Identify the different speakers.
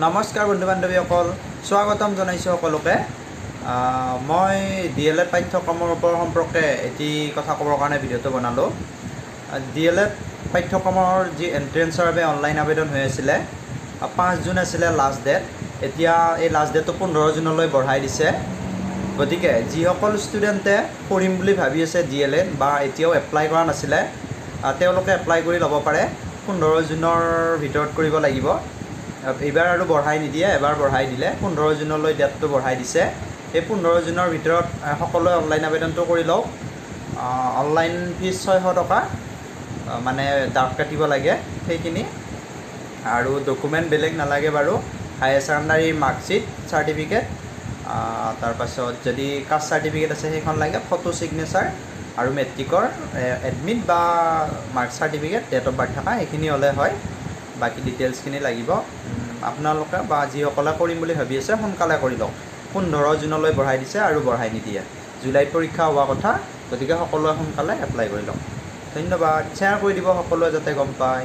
Speaker 1: নমস্কাৰ বন্ধু বান্ধৱীসকল, স্বাগতম জনাইছোঁ সকলোকে। মই DLED পাঠ্যক্ৰমৰ ওপৰ সম্পৰ্কে এটি কথা ক'বৰ কাৰণে ভিডিঅ'টো বনালোঁ। DLED পাঠ্যক্ৰমৰ যি এণ্ট্ৰেঞ্চৰ বাবে অনলাইন আবেদন হৈ আছিলে, 5 জুন আছিলে লাষ্ট ডেট। এতিয়া এই লাষ্ট ডেটটো 15 জুনলৈ বঢ়াই দিছে। গতিকে যিসকল ষ্টুডেণ্টে পঢ়িম বুলি ভাবি আছে DLED বা এতিয়াও এপ্লাই কৰা নাছিলে, তেওঁলোকে এপ্লাই কৰি ল'ব পাৰে। 15 জুনৰ ভিতৰত কৰিব লাগিব। এইবাৰ আৰু বঢ়াই নিদিয়ে, এবাৰ বঢ়াই দিলে 15 জুনলৈ ডেটটো বঢ়াই দিছে। এই 15 জুনৰ ভিতৰত সকলোৱে অনলাইন আবেদনটো কৰি লওক। অনলাইন ফিজ 600 টকা, মানে ডাক কাটিব লাগে সেইখিনি। আৰু ডকুমেণ্ট বেলেগ নালাগে বাৰু। হায়াৰ ছেকেণ্ডাৰী মাৰ্কশ্বিট চাৰ্টিফিকেট, তাৰপাছত যদি কাষ্ট চাৰ্টিফিকেট আছে সেইখন লাগে, ফটো ছিগনেচাৰ আৰু মেট্ৰিকৰ এডমিট বা mark certificate, date of birth থকা সেইখিনি হ'লে হয়। বাকী ডিটেইলছখিনি লাগিব। আপোনালোকে বা যিসকলে কৰিম বুলি ভাবি আছে সোনকালে কৰি লওক। 15 জুনলৈ বঢ়াই দিছে আৰু বঢ়াই নিদিয়ে। জুলাইত পৰীক্ষা হোৱা কথা, গতিকে সকলোৱে সোনকালে এপ্লাই কৰি লওক। ধন্যবাদ। শ্বেয়াৰ কৰি দিব সকলোৱে যাতে গম পায়।